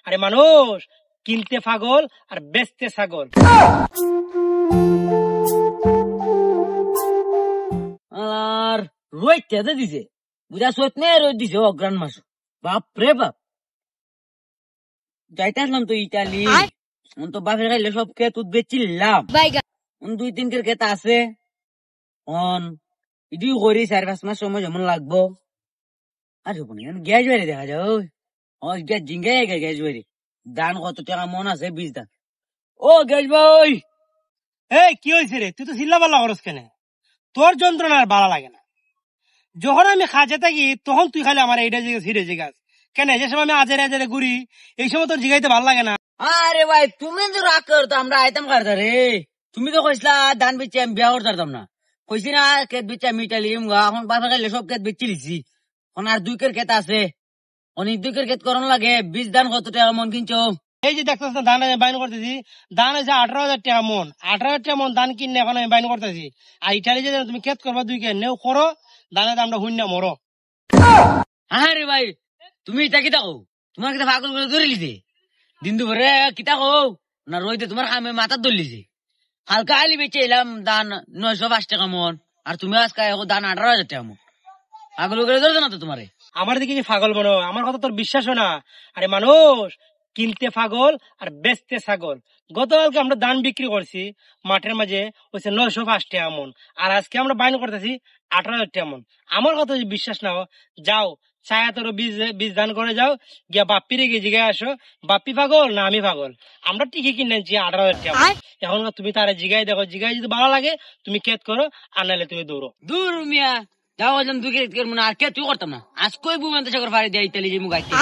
আরে মানুষ কিনতে পাগল আর বেচতে ছাগল। আর রোহিত কেটে দিছে, বুঝা সত নেই রোদ দিছে অগ্রাণ মাস। বাপ রে বাপ, যাইতে আসলাম তো ইটালি, তো বাপের খাইলে সব ক্ষেত বেচছিলাম, 2-3 ক্ষেত আছে, ইডিও করি 4-5 মাস সময় যেমন লাগবো। আর গ্যাস বাড়ি দেখা যায়, গ্যাস জিঙ্গে গ্যাস বাড়ি ধান কত টাকা মন আছে 20 ধান। ও গ্যাস ভাই, এই কি হয়েছে রে, তুই তো চিল্লা পাল্লা করস কেন? তোর যন্ত্রণা আর ভালো লাগে না। যখন আমি খাজে থাকি তখন তুই খালি আমার এইটা জিজ্ঞাসা হিরে জিজ্ঞাস কেন? যে সময় আমি আজের আজেরে ঘুরি এই সময় তোর জিগাইতে ভালো লাগে না? আরে ভাই তুমি তো রাগ করতো, আমরা আইতাম কারতা রে। তুমি তো কইসলা ধান বেচে আমি বিয়া করতাম না, কইছি না ক্ষেত বেচে আমি ইটালি এখন বাপের খাইলে সব ক্ষেত বেচে লিছি। এখন আর 2 ক্ষেত আছে, অনেক 2 ক্ষেত করন লাগে। 20 ধান কত টাকা মন কিনছো? এই যে দেখতেছ না ধান আমি বাইন করতেছি, ধান হয়েছে 18,000 টাকা মন। 18,000 টাকা মন ধান কিনে এখন আমি বাইন করতেছি। আর ইটালি যে তুমি ক্ষেত করবা 2 ক্ষেত নেও করো, ধানের দামটা শূন্য মরো। আরে ভাই তুমি এটা কিতা কও? তোমার কিতা পাগল করে ধরে লিছে? দিন দুপুরে কিতা কও না রইতে তোমার কামে মাথা ধরলিছে। হালকা আলি বেচে এলাম ধান 905 টাকা মন, আর তুমি আজকে ধান 18,000 টাকা মন। পাগল করে ধরছো না তো তোমারে? আমার দিকে যে পাগল মনো, আমার কথা তোর বিশ্বাস হয় না? আরে মানুষ কিনতে পাগল আর বেচতে ছাগল। গতকালকে আমরা ধান বিক্রি করছি মাঠের মাঝে হচ্ছে 905 টাকা মন, আর আজকে আমরা বাইন করতেছি 18,000 টাকা মন। আমার কথা যদি বিশ্বাস না হয়, যাও ছায়া তোর বীজ দান করে যাও, গিয়া বাপ্পিরে গিয়ে জিগায় আসো বাপ্পি পাগল না আমি পাগল। আমরা টিকি কিনে আনছি 18,000 টাকা মন। এখন তুমি তারা জিগাই দেখো, জিগাই যদি ভালো লাগে তুমি ক্ষেত করো, আর নাহলে তুমি দৌড়ো। দূর মিয়া, যাও বললাম 2 ক্ষেত করবো না, আর কে তুই করতাম না। আজ কই বুমেন্দ্র সাগর ফাড়ি দেয় ইতালি যে মুগাইতে।